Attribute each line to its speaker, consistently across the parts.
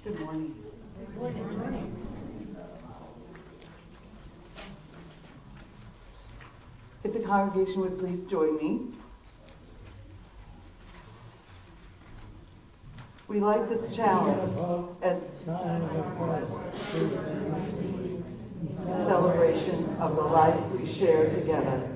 Speaker 1: Good morning. Good morning. If the congregation would please join me. We light this chalice as a celebration of the life we share together.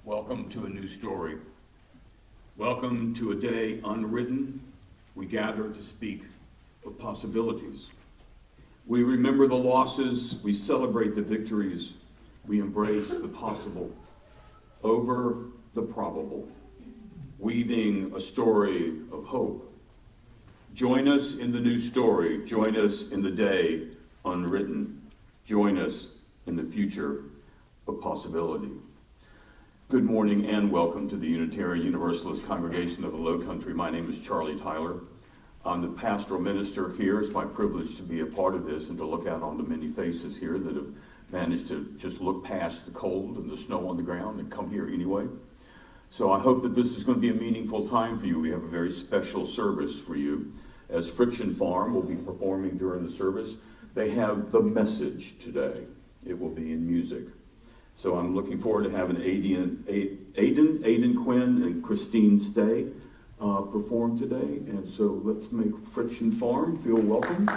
Speaker 2: Welcome to a new story. Welcome to a day unwritten. We gather to speak of possibilities. We remember the losses, we celebrate the victories, we embrace the possible over the probable, weaving a story of hope. Join us in the new story. Join us in the day unwritten. Join us in the future of possibility. Good morning and welcome to the Unitarian Universalist Congregation of the Low Country. My name is Charlie Tyler. I'm the pastoral minister here. It's my privilege to be a part of this and to look out on the many faces here that have managed to just look past the cold and the snow on the ground and come here anyway. So I hope that this is going to be a meaningful time for you. We have a very special service for you. As Friction Farm will be performing during the service, they have the message today. It will be in music. So I'm looking forward to having Aiden Quinn, and Christine Stay perform today. And so let's make Friction Farm feel welcome.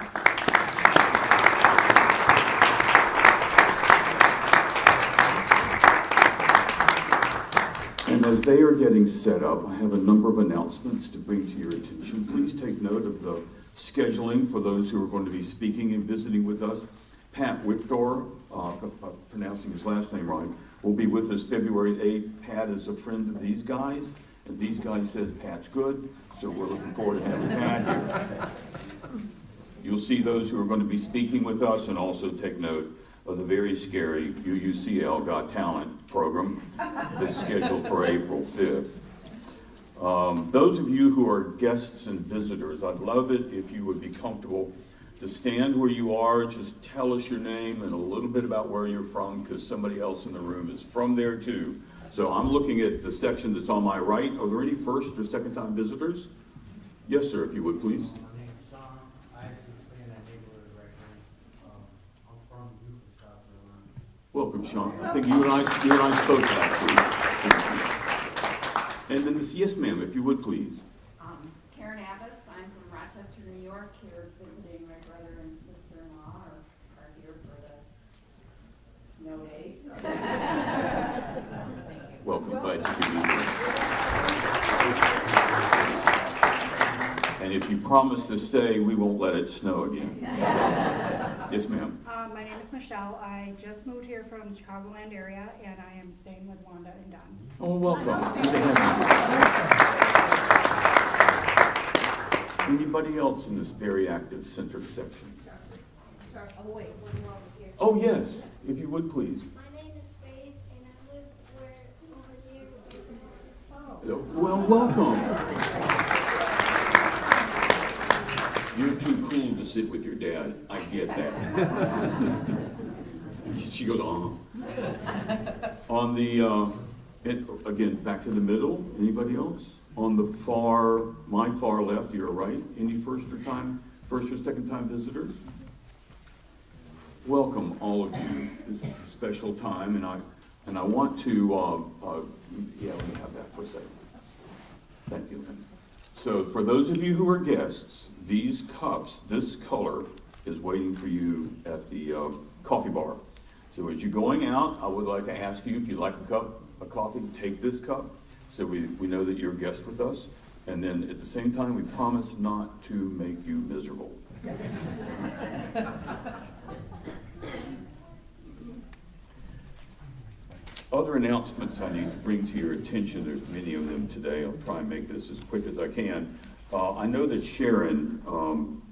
Speaker 2: And as they are getting set up, I have a number of announcements to bring to your attention. Please take note of the scheduling for those who are going to be speaking and visiting with us. Pat Victor, if I'm pronouncing his last name right, will be with us February 8th. Pat is a friend of these guys, and these guys says Pat's good, so we're looking forward to having Pat here. You'll see those who are going to be speaking with us, and also take note of the very scary UUCL Got Talent program that's scheduled for April 5th. Those of you who are guests and visitors, I'd love it if you would be comfortable to stand where you are. Just tell us your name and a little bit about where you're from, because somebody else in the room is from there too. So I'm looking at the section that's on my right. Are there any first or second time visitors? Yes, sir, if you would, please.
Speaker 3: My name is Sean. I actually stay in that neighborhood right now. I'm from beautiful South Carolina.
Speaker 2: Welcome, Sean. I think you and I spoke last week. And then this, yes, ma'am, if you would, please.
Speaker 4: Karen Abbas. I'm from Rochester, New York, here visiting my brother and sister-in-law are here for the snow days. Thank you.
Speaker 2: Welcome, glad you could be here. And if you promise to stay, we won't let it snow again. Yes, ma'am.
Speaker 5: My name is Michelle. I just moved here from the Chicagoland area, and I am staying with Wanda and Don.
Speaker 2: Oh, welcome. Anybody else in this very active center section?
Speaker 4: Oh, wait, one more over here.
Speaker 2: Oh, yes, if you would, please.
Speaker 6: My name is Faith, and I live over here.
Speaker 2: Well, welcome. You're too cool to sit with your dad. I get that. She goes, On the, again, back to the middle. Anybody else? On the my far left, your right. Any first or second time visitors? Welcome, all of you. This is a special time, and I want to, yeah, let me have that for a second. Thank you. So for those of you who are guests, these cups, this color, is waiting for you at the coffee bar. So as you're going out, I would like to ask you, if you'd like a cup of coffee, take this cup, so we know that you're a guest with us. And then at the same time, we promise not to make you miserable. Other announcements I need to bring to your attention, there's many of them today. I'll try and make this as quick as I can. I know that Sharon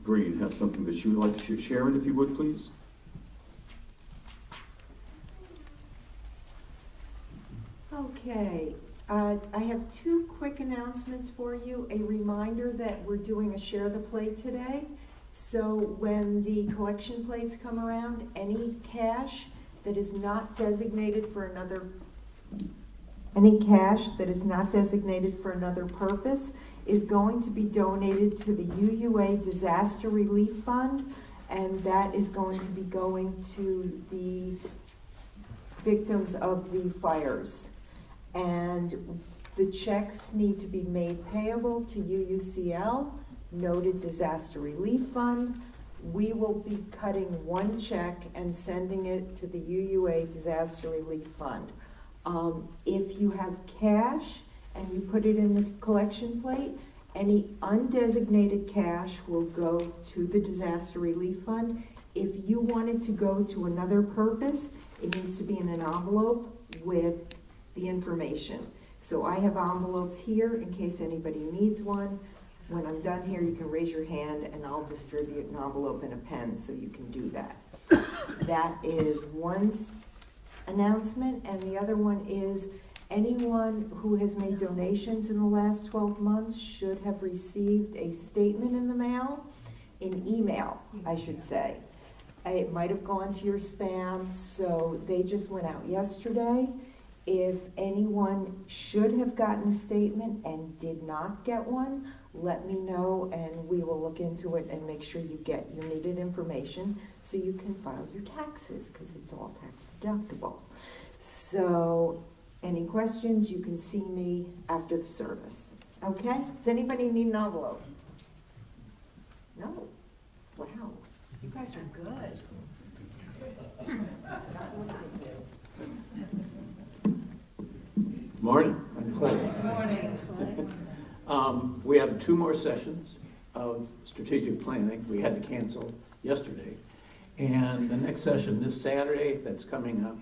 Speaker 2: Green has something that she would like to share. Sharon, if you would, please.
Speaker 1: Okay, I have two quick announcements for you. A reminder that we're doing a Share the Plate today. So when the collection plates come around, any cash that is not designated for another purpose is going to be donated to the UUA Disaster Relief Fund, and that is going to be going to the victims of the fires. And the checks need to be made payable to UUCL, Noted Disaster Relief Fund. We will be cutting one check and sending it to the UUA Disaster Relief Fund. If you have cash and you put it in the collection plate, any undesignated cash will go to the Disaster Relief Fund. If you want it to go to another purpose, it needs to be in an envelope with the information. So I have envelopes here in case anybody needs one. When I'm done here, you can raise your hand and I'll distribute an envelope and a pen so you can do that. That is one announcement, and the other one is anyone who has made donations in the last 12 months should have received a statement in the mail, in email, I should say. It might have gone to your spam, so they just went out yesterday. If anyone should have gotten a statement and did not get one, let me know and we will look into it and make sure you get your needed information so you can file your taxes, because it's all tax deductible. So any questions, you can see me after the service. Okay? Does anybody need an envelope? No? Wow. You guys are good.
Speaker 7: Morning.
Speaker 1: Morning.
Speaker 7: We have 2 more sessions of strategic planning. We had to cancel yesterday. And the next session this Saturday that's coming up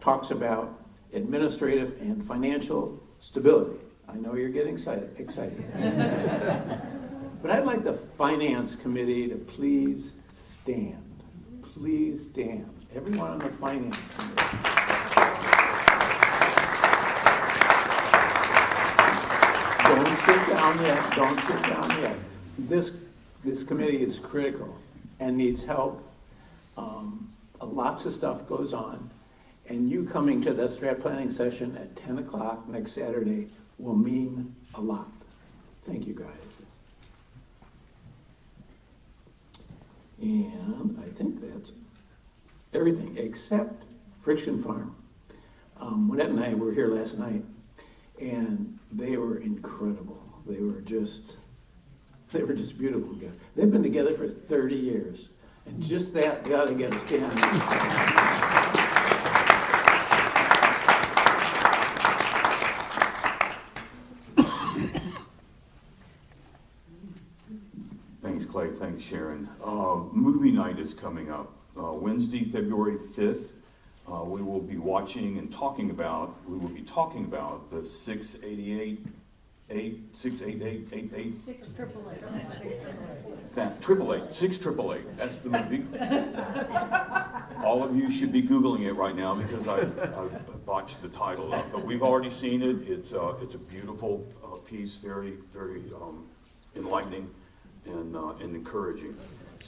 Speaker 7: talks about administrative and financial stability. I know you're getting excited. But I'd like the Finance Committee to please stand. Please stand. Everyone on the Finance Committee. Don't sit down yet. Don't sit down yet. This committee is critical and needs help. Lots of stuff goes on, and you coming to the strat planning session at 10 o'clock next Saturday will mean a lot. Thank you, guys. And I think that's everything except Friction Farm. Lynette and I were here last night, and they were incredible. They were just beautiful together. They've been together for 30 years, and just that, they ought to get a stand.
Speaker 2: Thanks, Clay. Thanks, Sharon. Movie night is coming up. Wednesday, February 5th. We will be watching and talking about the 688. 68888. 688. That's the movie. All of you should be Googling it right now because I botched the title up. But we've already seen it. It's a beautiful piece, very, very enlightening and encouraging.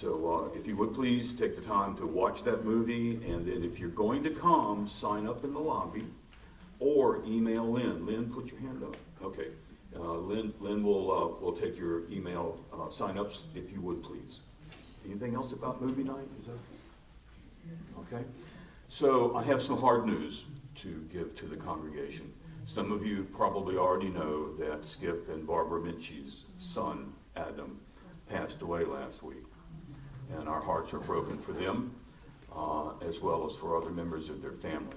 Speaker 2: So if you would please take the time to watch that movie, and then if you're going to come, sign up in the lobby or email Lynn. Lynn, put your hand up. Okay. Lynn will take your email sign-ups if you would please. Anything else about movie night? Is that okay? So I have some hard news to give to the congregation. Some of you probably already know that Skip and Barbara Minchie's son, Adam, passed away last week. And our hearts are broken for them. as well as for other members of their family.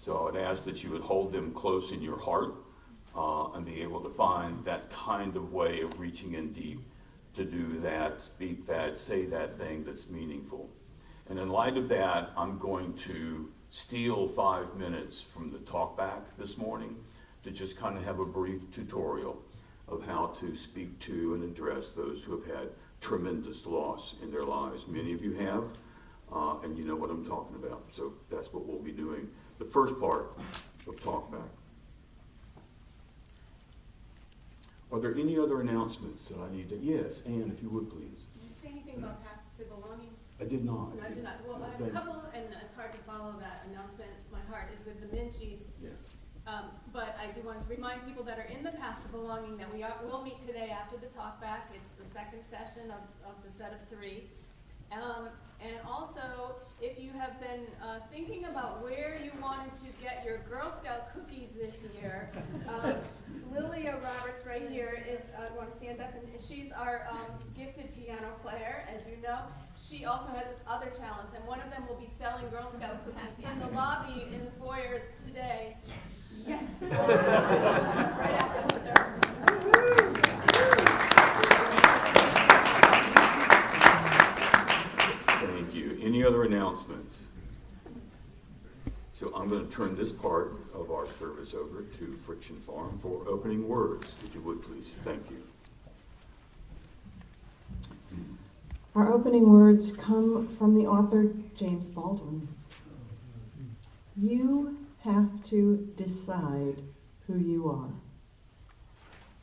Speaker 2: So I would ask that you would hold them close in your heart and be able to find that kind of way of reaching in deep to do that, speak that, say that thing that's meaningful. And in light of that, I'm going to steal 5 minutes from the talk back this morning to just kind of have a brief tutorial of how to speak to and address those who have had tremendous loss in their lives. Many of you have, and you know what I'm talking about. So that's what we'll be doing. The first part of talk back. Are there any other announcements that I need to? Yes, Anne, if you would please.
Speaker 8: Did you say anything about path to belonging?
Speaker 2: I did not.
Speaker 8: No, I did not. Well, I have a couple, and it's hard to follow that announcement. My heart is with the Minchies.
Speaker 2: Yeah.
Speaker 8: But I do want to remind people that are in the path to belonging that we'll meet today after the talk back. It's the second session of the set of 3. And also, if you have been thinking about where you wanted to get your Girl Scout cookies this year, Lilia Roberts right here is, want to stand up, and she's our gifted piano player, as you know. She also has other talents, and one of them will be selling Girl Scout cookies in the lobby in the foyer today. Yes. Right after the service.
Speaker 2: Thank you. Any other announcements? So I'm going to turn this part of our service over to Friction Farm for opening words, if you would please. Thank you.
Speaker 1: Our opening words come from the author James Baldwin. You have to decide who you are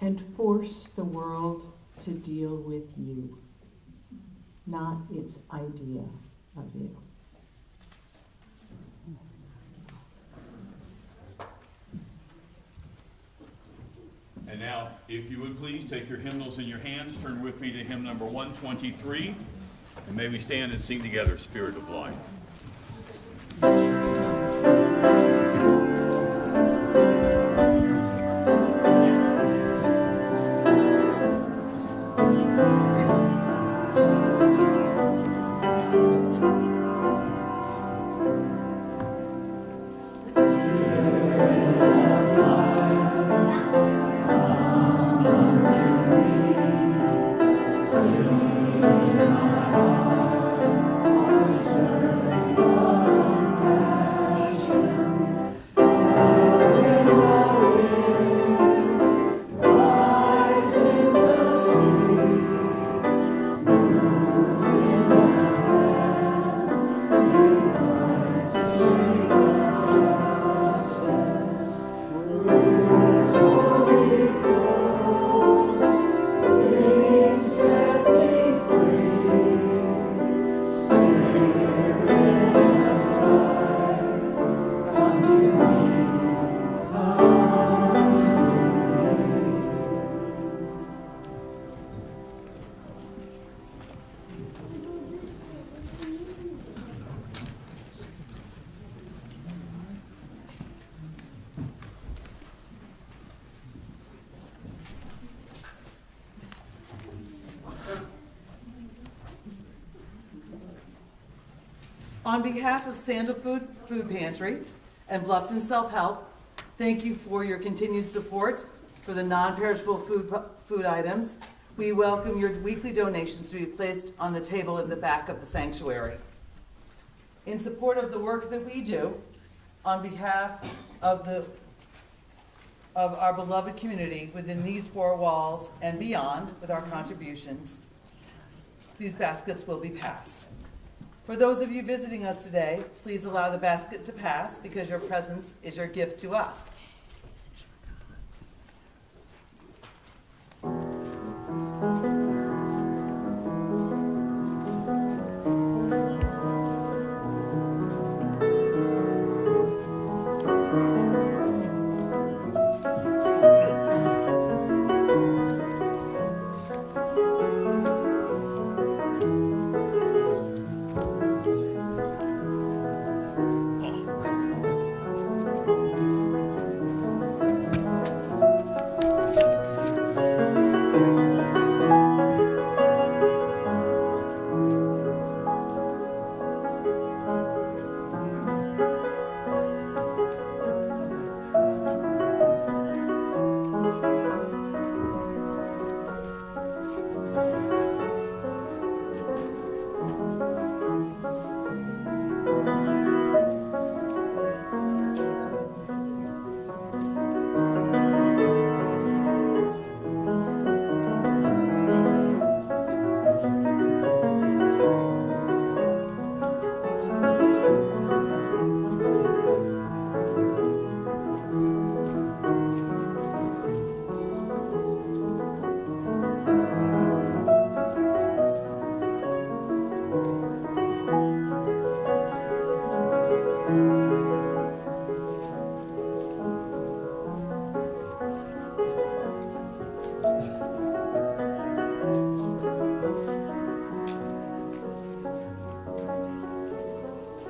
Speaker 1: and force the world to deal with you, not its idea of you.
Speaker 2: And now, if you would please take your hymnals in your hands, turn with me to hymn number 123, and may we stand and sing together, Spirit of Life.
Speaker 9: On behalf of Sandalwood Food Pantry and Bluffton Self-Help, thank you for your continued support for the non-perishable food items. We welcome your weekly donations to be placed on the table in the back of the sanctuary. In support of the work that we do, on behalf of our beloved community within these 4 walls and beyond with our contributions, these baskets will be passed. For those of you visiting us today, please allow the basket to pass because your presence is your gift to us.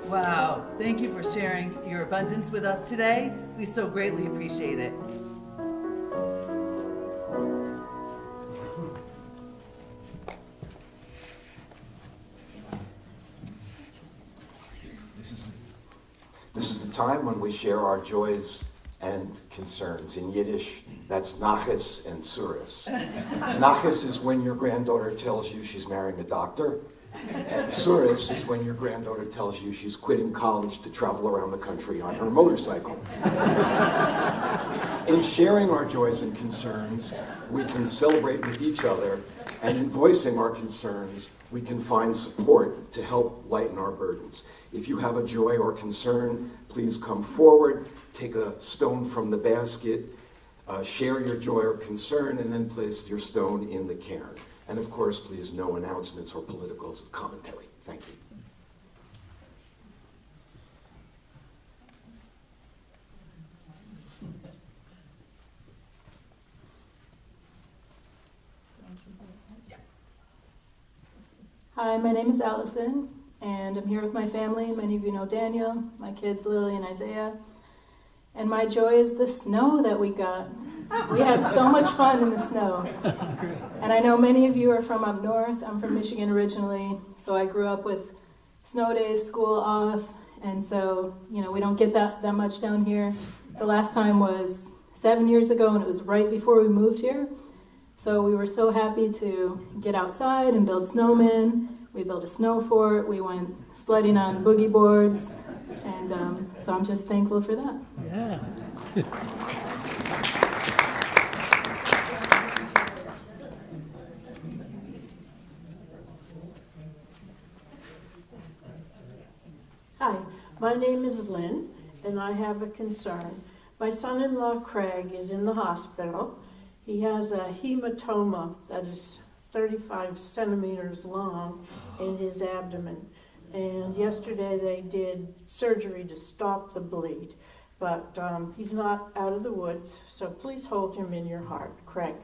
Speaker 9: Wow, thank you for sharing your abundance with us today. We so greatly appreciate it.
Speaker 10: This is the time when we share our joys and concerns. In Yiddish, that's nachas and suris. Nachas is when your granddaughter tells you she's marrying a doctor, and suris is when your granddaughter tells you she's quitting college to travel around the country on her motorcycle. In sharing our joys and concerns, we can celebrate with each other, and in voicing our concerns, we can find support to help lighten our burdens. If you have a joy or concern, please come forward, take a stone from the basket, share your joy or concern, and then place your stone in the cairn. And of course, please, no announcements or political commentary. Thank you.
Speaker 11: Hi, my name is Allison, and I'm here with my family. Many of you know Daniel, my kids Lily and Isaiah. And my joy is the snow that we got. We had so much fun in the snow. And I know many of you are from up north. I'm from Michigan originally, so I grew up with snow days, school off, and so, you know, we don't get that much down here. The last time was 7 years ago, and it was right before we moved here. So we were so happy to get outside and build snowmen. We built a snow fort. We went sledding on boogie boards. And so I'm just thankful for that.
Speaker 12: Yeah.
Speaker 13: Hi, my name is Lynn, and I have a concern. My son-in-law Craig is in the hospital. He has a hematoma that is 35 centimeters long in his abdomen. And yesterday they did surgery to stop the bleed. But he's not out of the woods, so please hold him in your heart. Craig.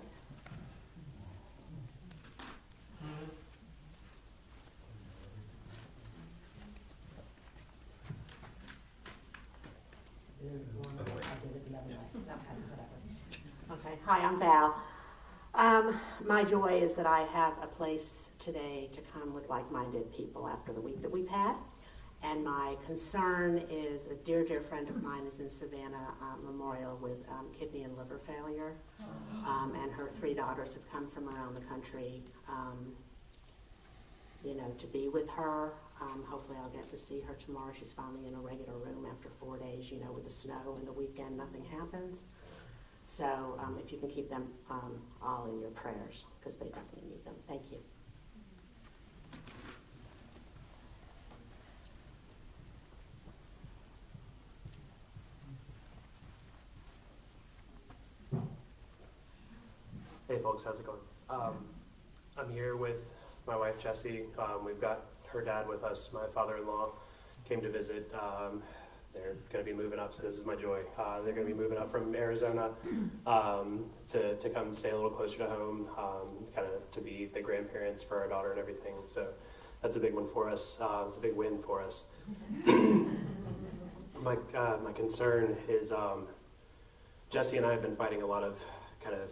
Speaker 14: Okay, hi, I'm Val. My joy is that I have a place today to come with like-minded people after the week that we've had. And my concern is a dear, dear friend of mine is in Savannah Memorial with kidney and liver failure. And her 3 daughters have come from around the country, you know, to be with her. Hopefully I'll get to see her tomorrow. She's finally in a regular room after 4 days, you know, with the snow and the weekend, nothing happens. So if you can keep them all in your prayers, because they definitely need them. Thank you.
Speaker 15: Hey folks, how's it going? I'm here with my wife Jessie. We've got her dad with us. My father-in-law came to visit. They're going to be moving up, so this is my joy. They're going to be moving up from Arizona to come stay a little closer to home, kind of to be the grandparents for our daughter and everything. So that's a big one for us. It's a big win for us. My concern is Jessie and I have been fighting a lot of kind of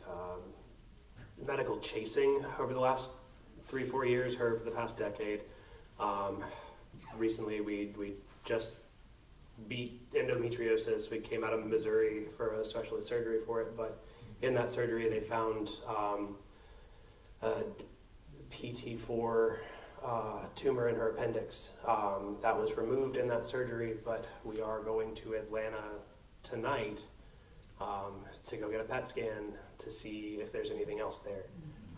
Speaker 15: medical chasing over the last 3-4 years, her for the past decade. Recently we just beat endometriosis. We came out of Missouri for a specialist surgery for it, but in that surgery they found a PT4 tumor in her appendix. That was removed in that surgery, but we are going to Atlanta tonight to go get a PET scan to see if there's anything else there.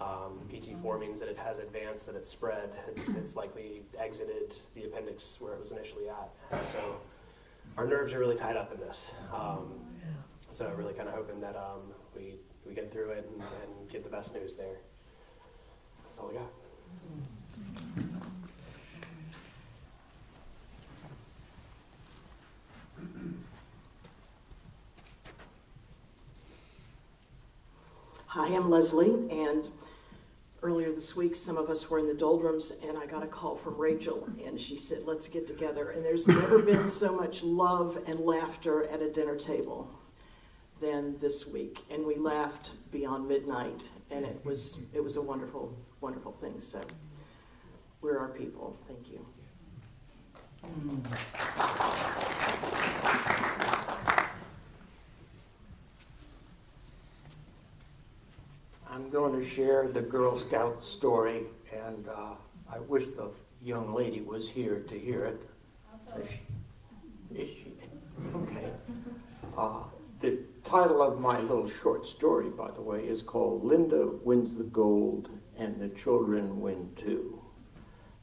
Speaker 15: PT4 means that it has advanced, that it's spread, it's likely exited the appendix where it was initially at. And so our nerves are really tied up in this. So really kind of hoping that we get through it and get the best news there. That's all I got.
Speaker 16: Hi, I'm Leslie, and
Speaker 12: earlier this week, some of us were in the doldrums, and I got a call from Rachel, and she said, let's get together. And there's never been so much love and laughter at a dinner table than this week. And we laughed beyond midnight, and it was a wonderful, wonderful thing. So we're our people. Thank you.
Speaker 7: I'm going to share the Girl Scout story, and I wish the young lady was here to hear it. Is she? Okay. The title of my little short story, by the way, is called Linda Wins the Gold and the Children Win Too.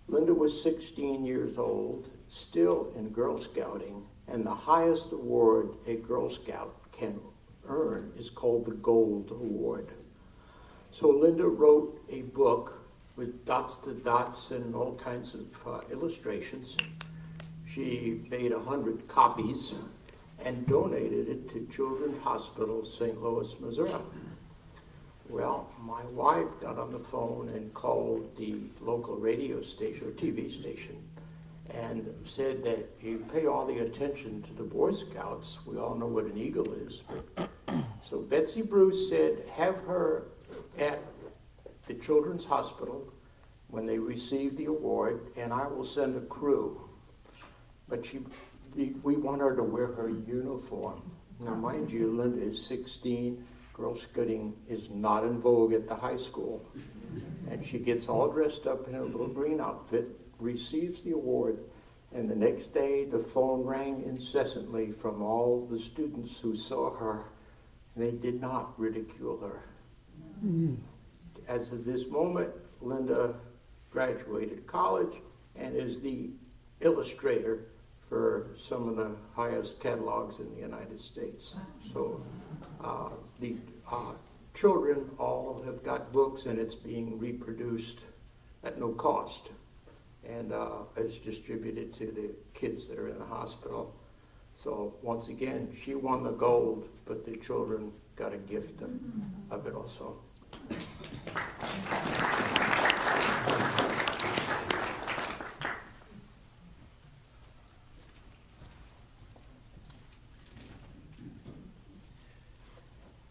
Speaker 7: Linda was 16 years old, still in Girl Scouting, and the highest award a Girl Scout can earn is called the Gold Award. So Linda wrote a book with dots to dots and all kinds of illustrations. She made 100 copies and donated it to Children's Hospital, St. Louis, Missouri. Well, my wife got on the phone and called the local radio station or TV station and said that you pay all the attention to the Boy Scouts. We all know what an eagle is. So Betsy Bruce said, have her at the Children's Hospital when they receive the award, and I will send a crew. But we want her to wear her uniform. Now, mind you, Linda is 16. Girl Scouting is not in vogue at the high school. And she gets all dressed up in a little green outfit, receives the award, and the next day the phone rang incessantly from all the students who saw her. They did not ridicule her. As of this moment, Linda graduated college and is the illustrator for some of the highest catalogs in the United States. So the children all have got books, and it's being reproduced at no cost. And it's distributed to the kids that are in the hospital. So once again, she won the gold, but the children got a gift of it also.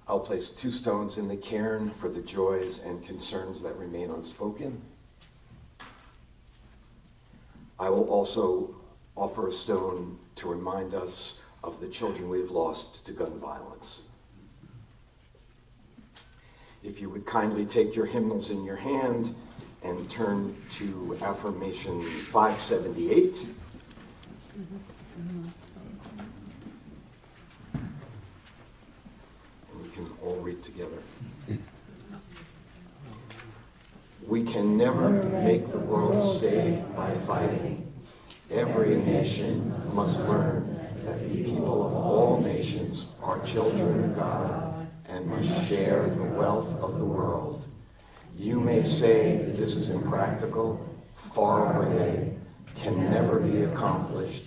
Speaker 10: I'll place 2 stones in the cairn for the joys and concerns that remain unspoken. I will also offer a stone to remind us of the children we've lost to gun violence. If you would kindly take your hymnals in your hand and turn to affirmation 578. And we can all read together. We can never make the world safe by fighting. Every nation must learn that the people of all nations are children of God and must share the wealth of the world. You may say this is impractical, far away, can never be accomplished,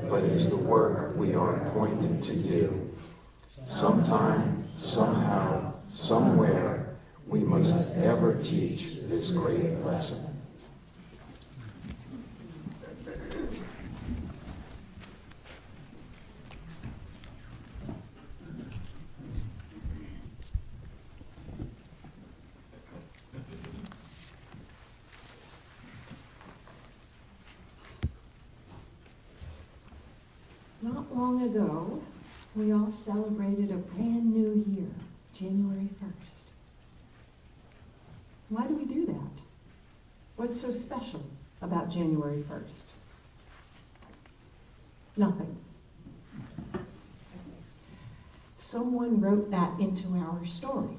Speaker 10: but it is the work we are appointed to do. Sometime, somehow, somewhere, we must ever teach this great lesson.
Speaker 1: Not long ago, we all celebrated a brand new year, January 1st. Why do we do that? What's so special about January 1st? Nothing. Someone wrote that into our story.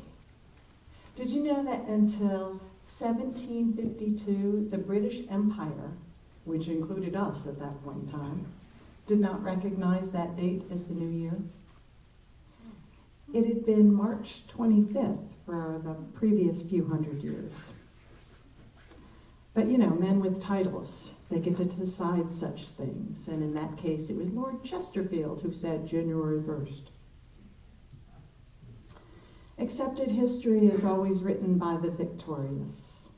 Speaker 1: Did you know that until 1752, the British Empire, which included us at that point in time, did not recognize that date as the new year? It had been March 25th for the previous few hundred years. But you know, men with titles, they get to decide such things. And in that case, it was Lord Chesterfield who said January 1st. Accepted history is always written by the victorious.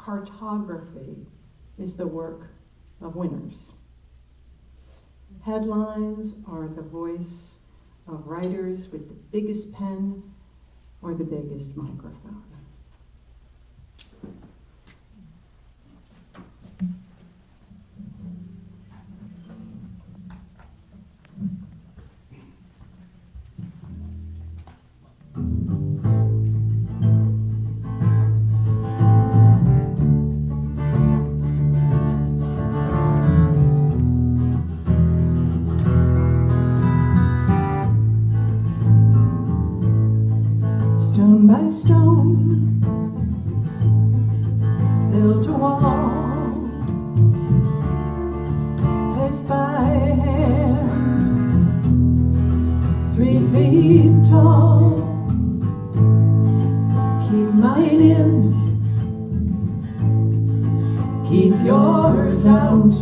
Speaker 16: cartography is the work of winners. Headlines are the voice of writers with the biggest pen or the biggest microphone. Stone by stone, built a wall, placed by hand, 3 feet tall. Keep mine in, keep yours out.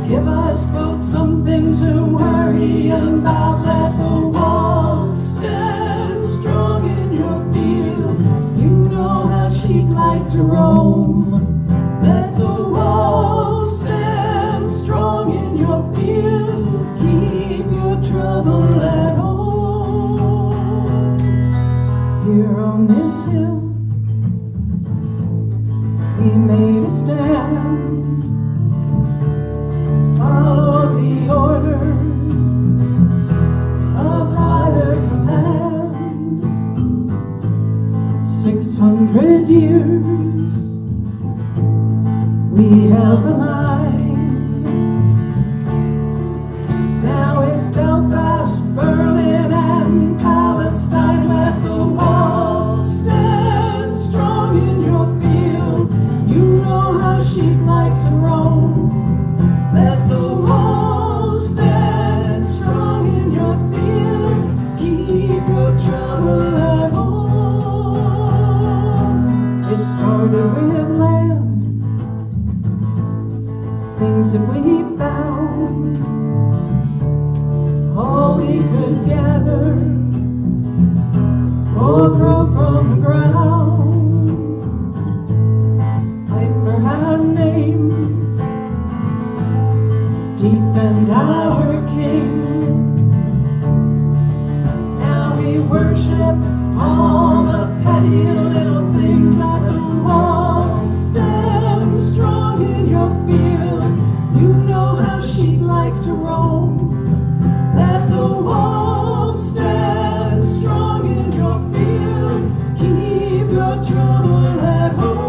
Speaker 16: Give us both something to worry about. Let the walls stand strong in your field. You know how she'd like to roam. Let the walls stand strong in your field. Keep your trouble at home. Here on this hill, we made a stand. Follow the orders of higher command. 600 years we held the line. Now it's Belfast, Berlin, and Palestine. Let the walls stand strong in your field. You know how she'd like to roam. Let the walls stand strong in your field. Keep your trouble at home. It started with land, things that we found, all we could gather or grow from the ground. Fight for our name, defend our King. Now we worship all the petty little things. Let the walls stand strong in your field. You know how she'd like to roam. Let the walls stand strong in your field. Keep your trouble at home.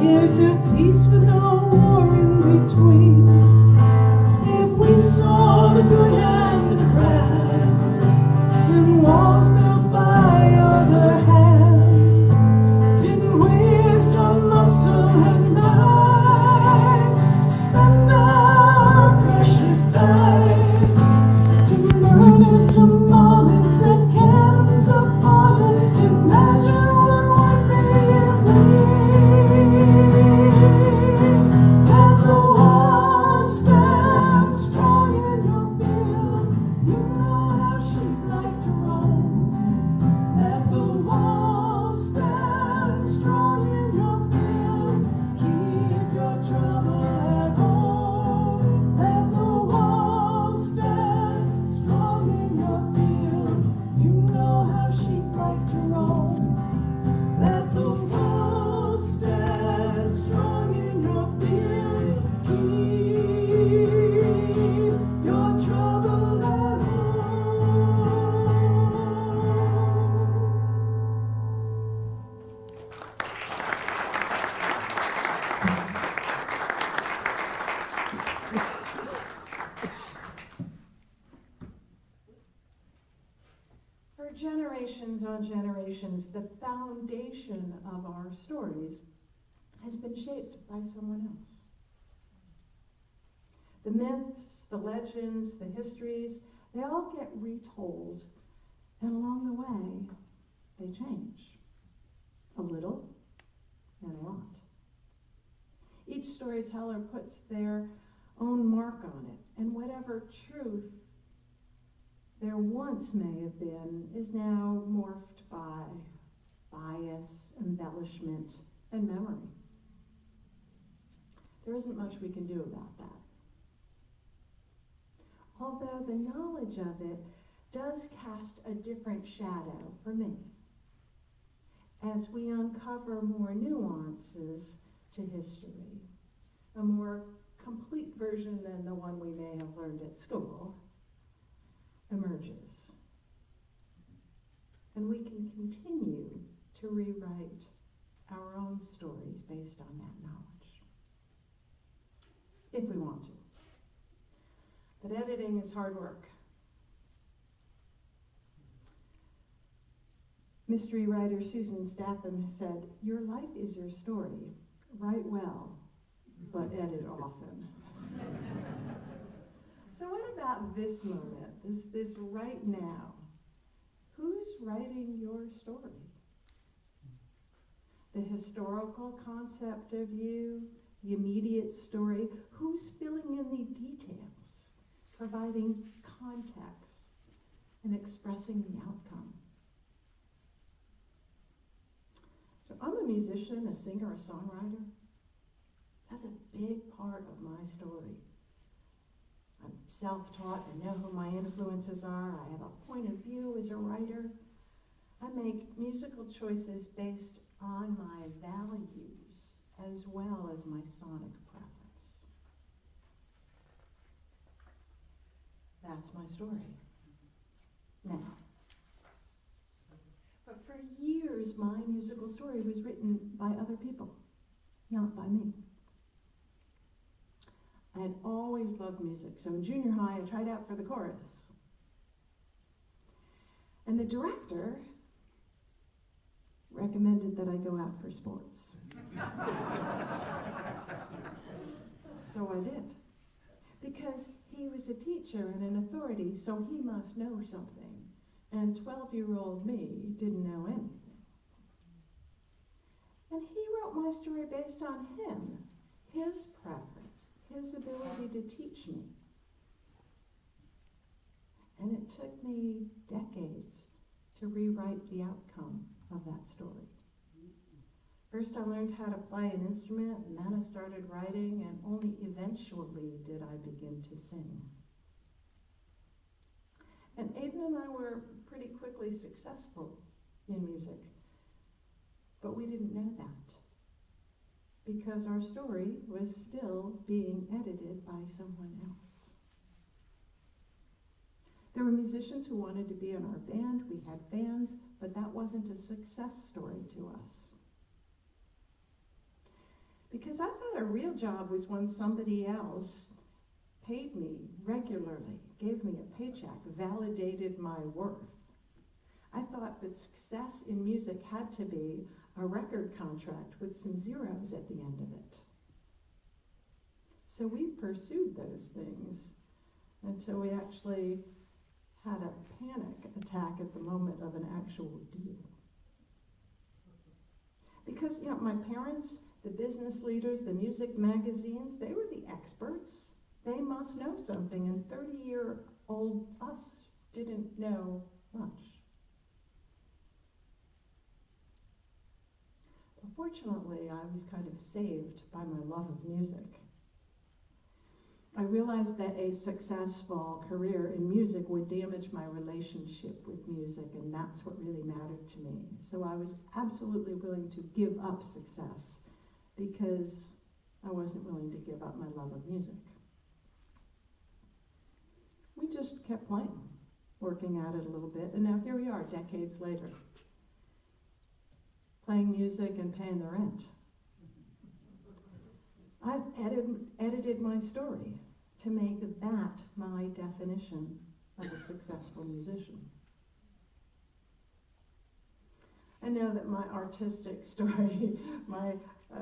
Speaker 16: Years of peace with no war in between. If we saw the good and the bad, and walls built by other hands, didn't waste our muscle and mind, spend our precious time to burn it, to maul it, set cannons upon it. Imagine what would be if we let the walls stand strong in your field. You know how she'd like to roam. Let the walls stand strong in your field. Keep your trouble at home. Let the walls stand strong in your field. You know how she'd like to roam. Let the walls stand strong in your field. Keep your trouble at home. For generations on generations, the foundation of our stories has been shaped by someone else. The myths, the legends, the histories, they all get retold, and along the way, they change. A little and a lot. Each storyteller puts their own mark on it, and whatever truth
Speaker 1: there once may have been is now morphed by bias, embellishment, and memory. There isn't much we can do about that. Although the knowledge of it does cast a different shadow for me as we uncover more nuances to history, a more complete version than the one we may have learned at school emerges. And we can continue to rewrite our own stories based on that knowledge, if we want to. But editing is hard work. Mystery writer Susan Statham said, "Your life is your story. Write well, but edit often." So what about this moment, this right now? Who's writing your story? The historical concept of you, the immediate story, who's filling in the details, providing context, and expressing the outcome? So I'm a musician, a singer, a songwriter. That's a big part of my story. I'm self-taught, I know who my influences are, I have a point of view as a writer. I make musical choices based on my values as well as my sonic preference. That's my story. Now, but for years my musical story was written by other people, not by me. I had always loved music, so in junior high I tried out for the chorus. And the director recommended that I go out for sports. So I did. Because he was a teacher and an authority, so he must know something. And 12-year-old me didn't know anything. And he wrote my story based on him, his preference, his ability to teach me. And it took me decades to rewrite the outcome of that story. First I learned how to play an instrument, and then I started writing, and only eventually did I begin to sing. And Aiden and I were pretty quickly successful in music, but we didn't know that, because our story was still being edited by someone else. There were musicians who wanted to be in our band, we had fans, but that wasn't a success story to us. Because I thought a real job was when somebody else paid me regularly, gave me a paycheck, validated my worth. I thought that success in music had to be a record contract with some zeros at the end of it. So we pursued those things until we actually had a panic attack at the moment of an actual deal. Because, you know, my parents, the business leaders, the music magazines, they were the experts. They must know something, and 30-year-old us didn't know much. But fortunately, I was kind of saved by my love of music. I realized that a successful career in music would damage my relationship with music, and that's what really mattered to me. So I was absolutely willing to give up success because I wasn't willing to give up my love of music. We just kept playing, working at it a little bit, and now here we are, decades later, playing music and paying the rent. I've edited my story to make that my definition of a successful musician. I know that my artistic story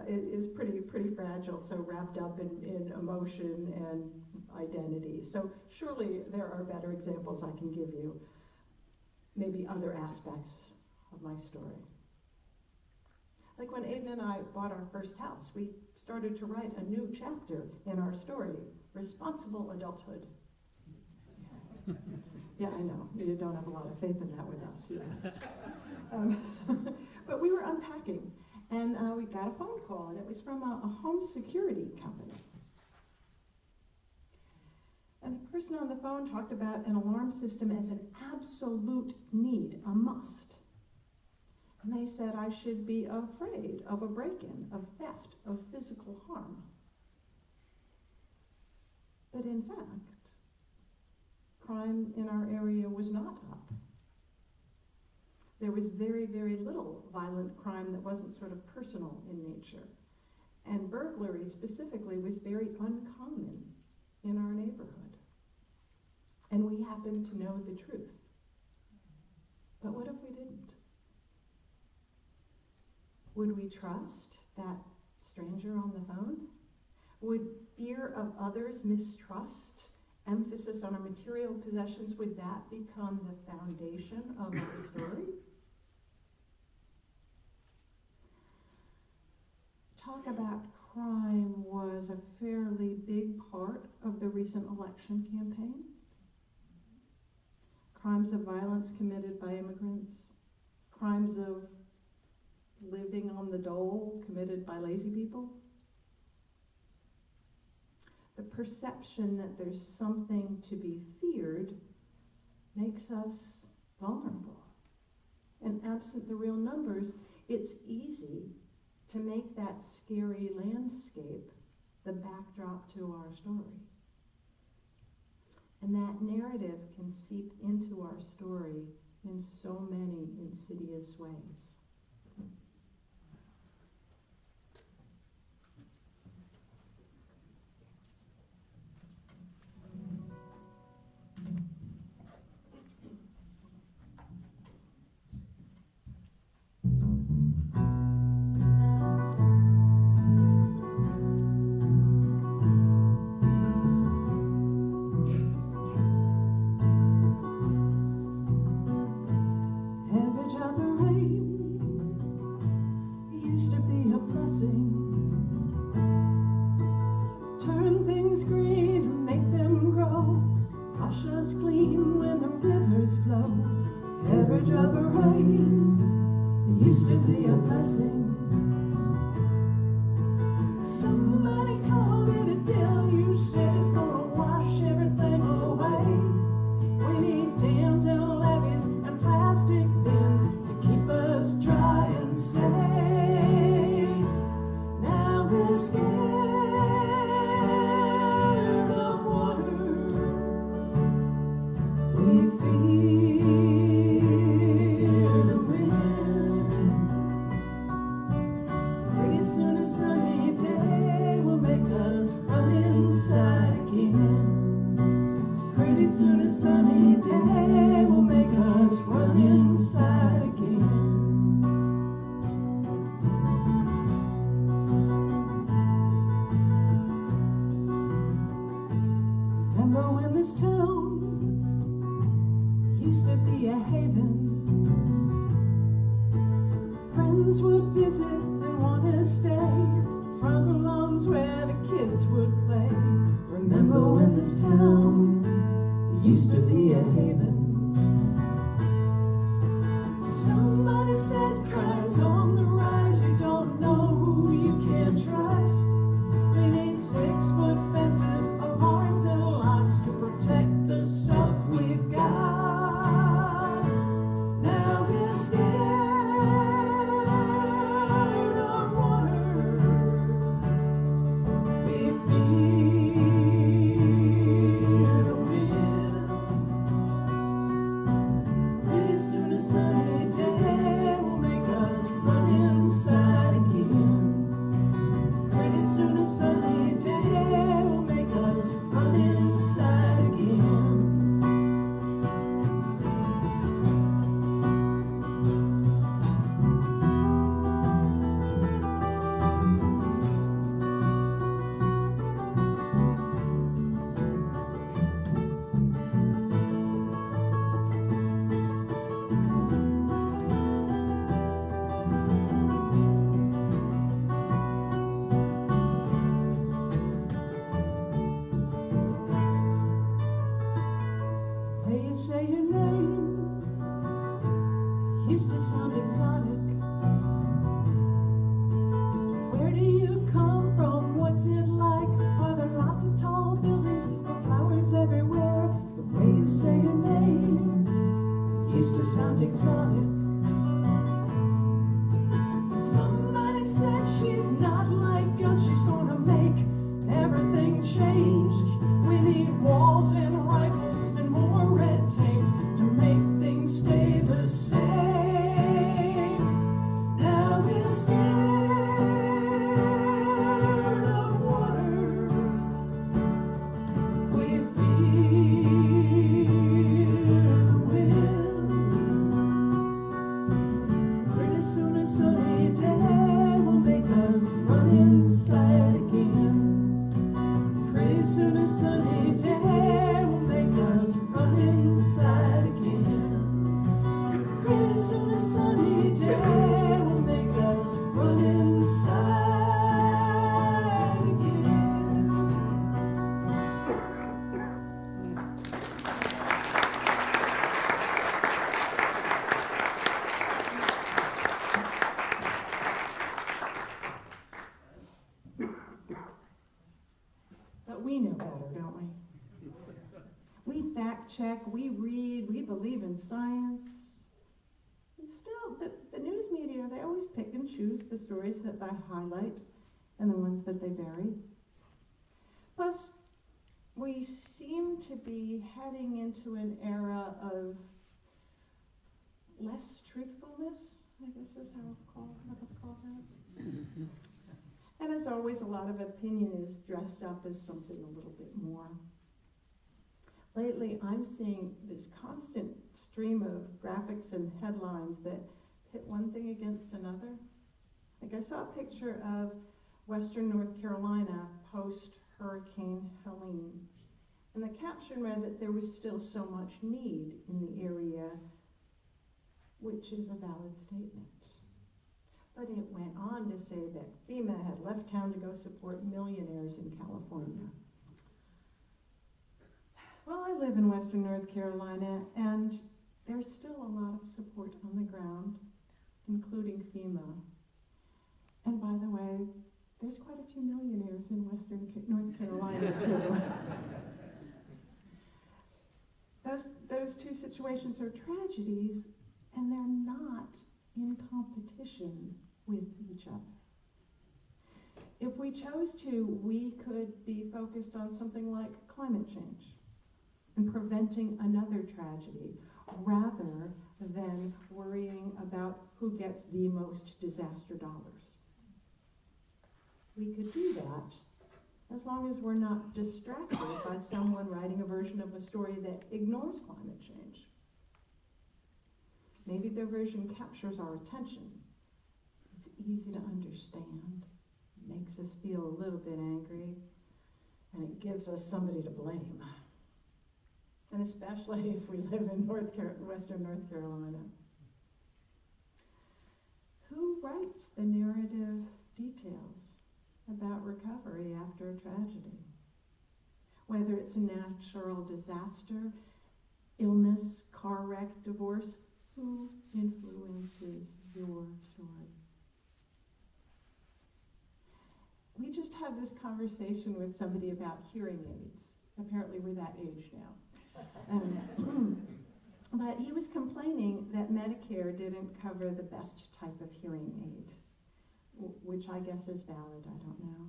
Speaker 1: is pretty fragile, so wrapped up in emotion and identity. So surely there are better examples I can give you, maybe other aspects of my story. Like when Aiden and I bought our first house, we started to write a new chapter in our story, responsible adulthood.
Speaker 17: Yeah, I know. You don't have a lot of faith in that with us. But we were unpacking, and we got a phone call, and it was from a home security company. And the person on the phone talked about an alarm system as an absolute need, a must. And they said I should be afraid of a break-in, of theft, of physical harm. But in fact, crime in our area was not up. There was very, very little violent crime that wasn't sort of personal in nature. And burglary specifically was very uncommon in our neighborhood. And we happened to know the truth. But what if we didn't? Would we trust that stranger on the phone? Would fear of others, mistrust, emphasis on our material possessions, would that become the foundation of our story? Talk about crime was a fairly big part of the recent election campaign. Crimes of violence committed by immigrants, crimes of living on the dole committed by lazy people. The perception that there's something to be feared makes us vulnerable. And absent the real numbers, it's easy to make that scary landscape the backdrop to our story. And that narrative can seep into our story in so many insidious ways. fact check, we read, we believe in science. And still, the news media, they always pick and choose the stories that they highlight and the ones that they bury. Plus, we seem to be heading into an era of less truthfulness, I guess is how I would call that. And as always, a lot of opinion is dressed up as something a little bit more. Lately, I'm seeing this constant stream of graphics and headlines that pit one thing against another. Like I saw a picture of Western North Carolina post-Hurricane Helene. And the caption read that there was still so much need in the area, which is a valid statement. But it went on to say that FEMA had left town to go support millionaires in California. Well, I live in Western North Carolina, and there's still a lot of support on the ground, including FEMA. And by the way, there's quite a few millionaires in Western North Carolina, too. Those two situations are tragedies, and they're not in competition with each other. If we chose to, we could be focused on something like climate change and preventing another tragedy, rather than worrying about who gets the most disaster dollars. We could do that as long as we're not distracted by someone writing a version of a story that ignores climate change. Maybe their version captures our attention. It's easy to understand, it makes us feel a little bit angry, and it gives us somebody to blame. And especially if we live in Western North Carolina. Who writes the narrative details about recovery after a tragedy? Whether it's a natural disaster, illness, car wreck, divorce, who influences your story? We just had this conversation with somebody about hearing aids. Apparently we're that age now. But he was complaining that Medicare didn't cover the best type of hearing aid, which I guess is valid, I don't know.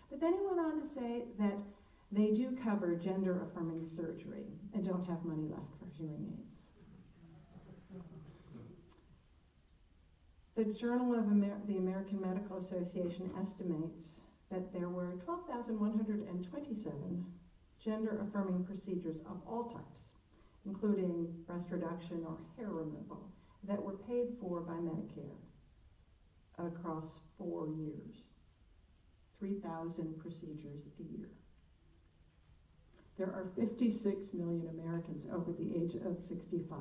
Speaker 17: But then he went on to say that they do cover gender-affirming surgery and don't have money left for hearing aids. The Journal of the American Medical Association estimates that there were 12,127 gender-affirming procedures of all types, including breast reduction or hair removal, that were paid for by Medicare across 4 years. 3,000 procedures a year. There are 56 million Americans over the age of 65.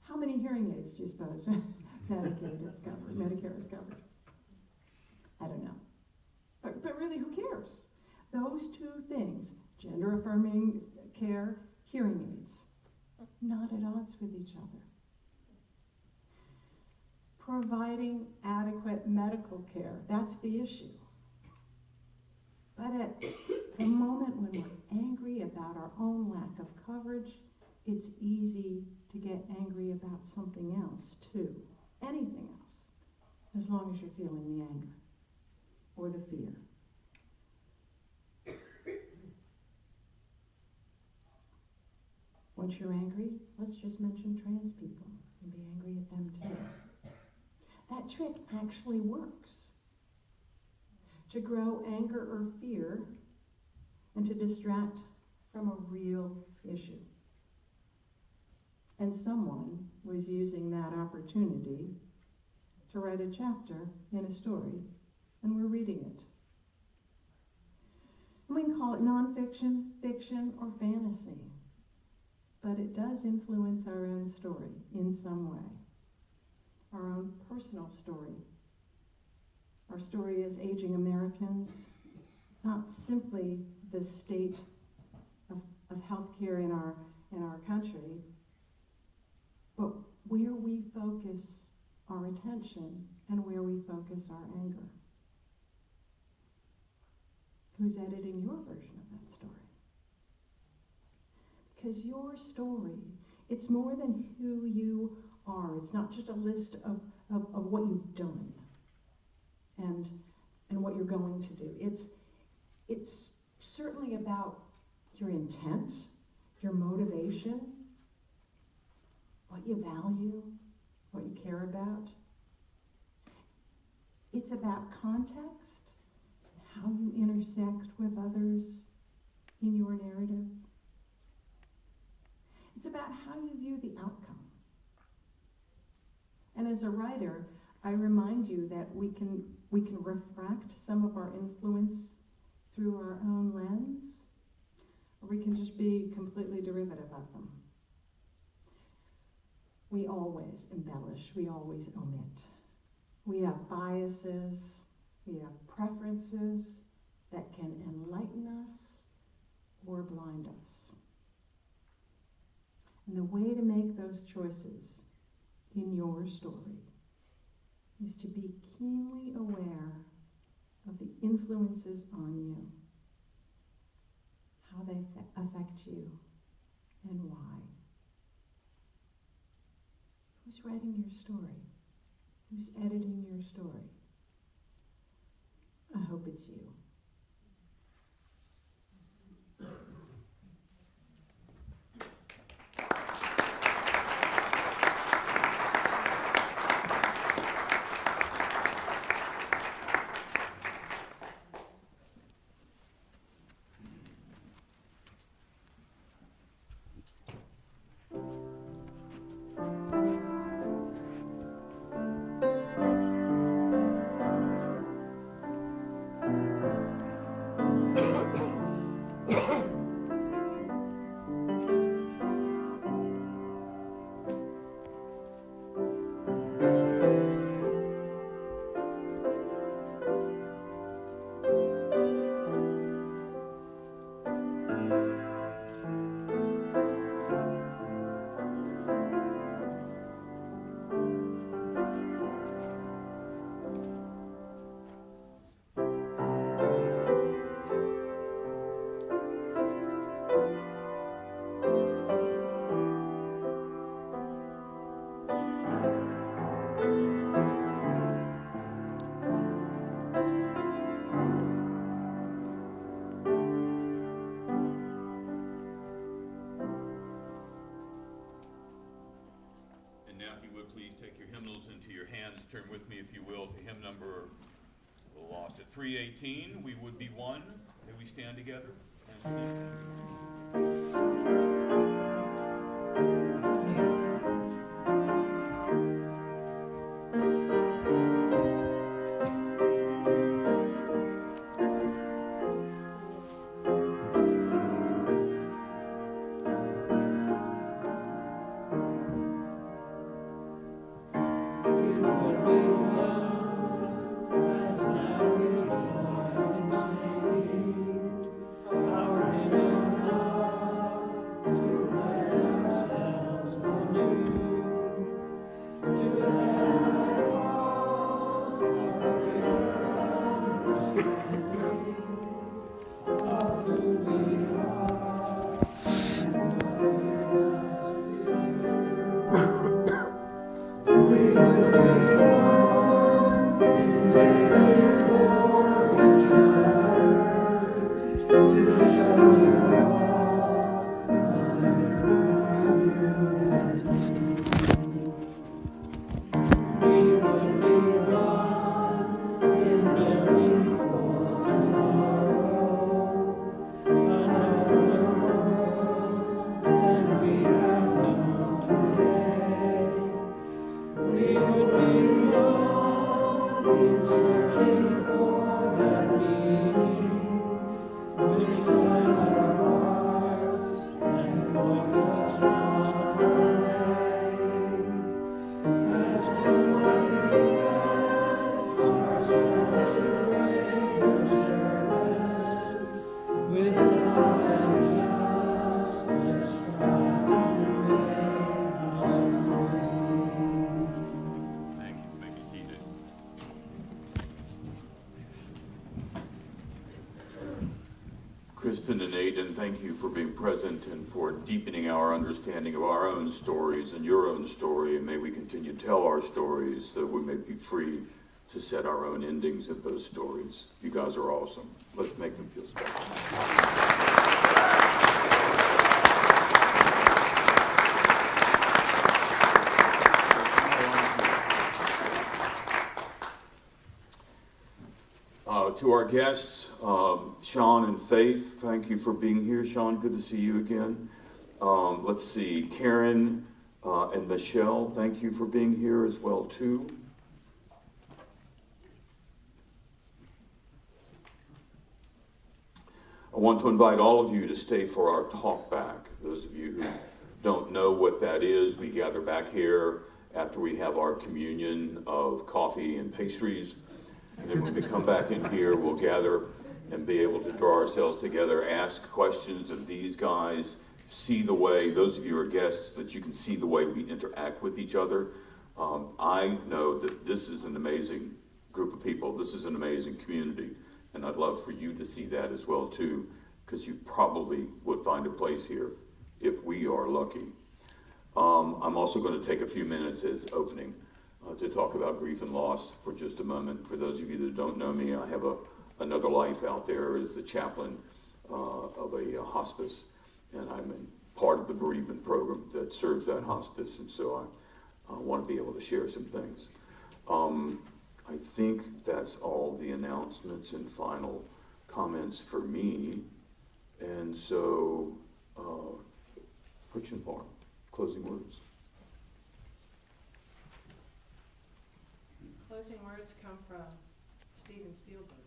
Speaker 17: How many hearing aids do you suppose Medicare has covered? I don't know. But really, who cares? Those two things, gender-affirming care, hearing aids, not at odds with each other. Providing adequate medical care, that's the issue. But at the moment when we're angry about our own lack of coverage, it's easy to get angry about something else too. Anything else, as long as you're feeling the anger or the fear. Once you're angry, let's just mention trans people and be angry at them too. That trick actually works. To grow anger or fear and to distract from a real issue. And someone was using that opportunity to write a chapter in a story, and we're reading it. And we can call it nonfiction, fiction, or fantasy, but it does influence our own story in some way, our own personal story. Our story as aging Americans, not simply the state of healthcare in our country, but where we focus our attention and where we focus our anger. Who's editing your version of that story? Because your story, it's more than who you are. It's not just a list of what you've done and what you're going to do. It's certainly about your intent, your motivation, what you value, what you care about. It's about context, how you intersect with others in your narrative. It's about how you view the outcome. And as a writer, I remind you that we can refract some of our influence through our own lens, or we can just be completely derivative of them. We always embellish, we always omit. We have biases, we have preferences that can enlighten us or blind us. And the way to make those choices in your story is to be keenly aware of the influences on you, how they affect you, and why. Who's writing your story? Who's editing your story? I hope it's you.
Speaker 2: Turn with me, if you will, to hymn number, we'll lost at 318, We Would Be One. May we stand together and sing. Kristen and Aidan, thank you for being present and for deepening our understanding of our own stories and your own story. And may we continue to tell our stories so we may be free to set our own endings of those stories. You guys are awesome. Let's make them feel special. To our guests, Sean and Faith, thank you for being here. Sean, good to see you again. Let's see, Karen and Michelle, thank you for being here as well too. I want to invite all of you to stay for our talk back. Those of you who don't know what that is, we gather back here after we have our communion of coffee and pastries. And then when we come back in here, we'll gather and be able to draw ourselves together, ask questions of these guys, see the way, those of you who are guests, that you can see the way we interact with each other. I know that this is an amazing group of people. This is an amazing community. And I'd love for you to see that as well too, because you probably would find a place here if we are lucky. I'm also going to take a few minutes as opening to talk about grief and loss for just a moment. For those of you that don't know me, I have another life out there as the chaplain of a hospice, and I'm in part of the bereavement program that serves that hospice, and so I want to be able to share some things. I think that's all the announcements and final comments for me, and so Friction Farm, closing words.
Speaker 8: Closing words come from Steven Spielberg.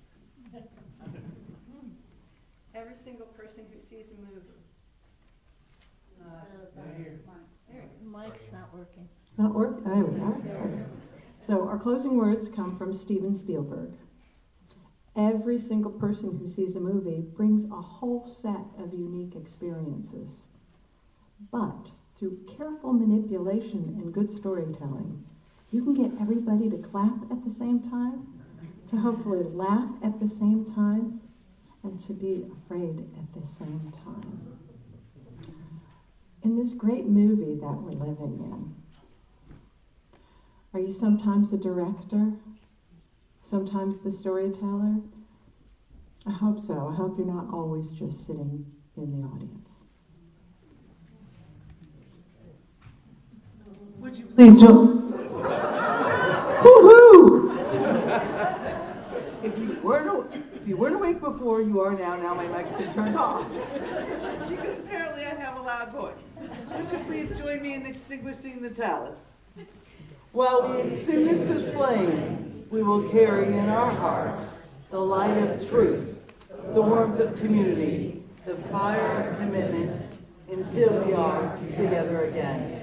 Speaker 8: Every single person who sees a movie.
Speaker 13: Mike's not working.
Speaker 17: Not work? There we are. So our closing words come from Steven Spielberg. Every single person who sees a movie brings a whole set of unique experiences. But through careful manipulation and good storytelling, you can get everybody to clap at the same time, to hopefully laugh at the same time, and to be afraid at the same time. In this great movie that we're living in, are you sometimes the director? Sometimes the storyteller? I hope so. I hope you're not always just sitting in the audience. Would you please join? Woo-hoo!
Speaker 9: If you weren't awake before, you are now. Now my mic's been turned off. Because apparently I have a loud voice. Would you please join me in extinguishing the chalice? While we extinguish this flame, we will carry in our hearts the light of truth, the warmth of community, the fire of commitment, until we are together again.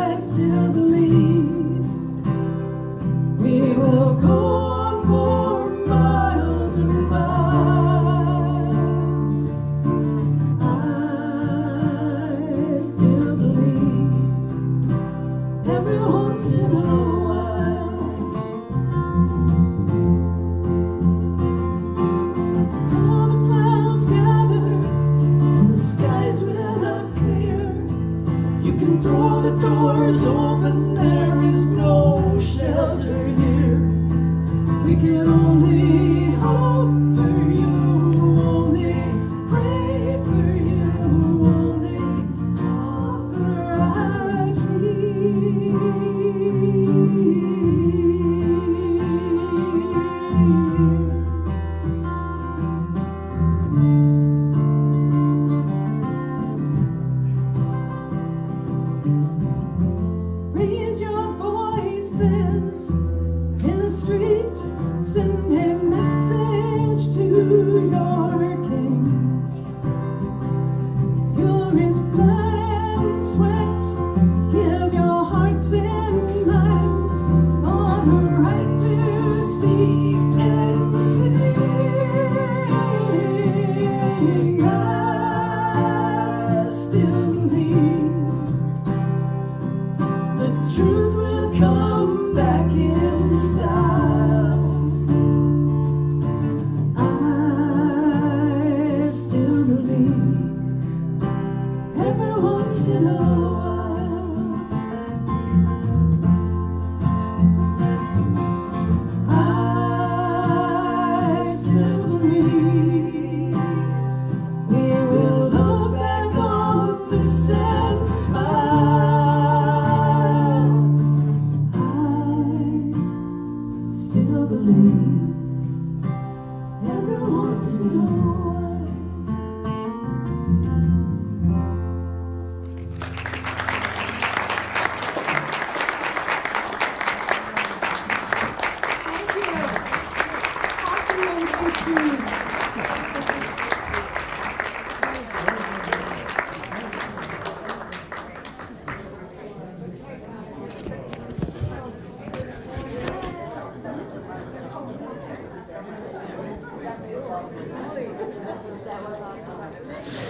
Speaker 16: I still believe know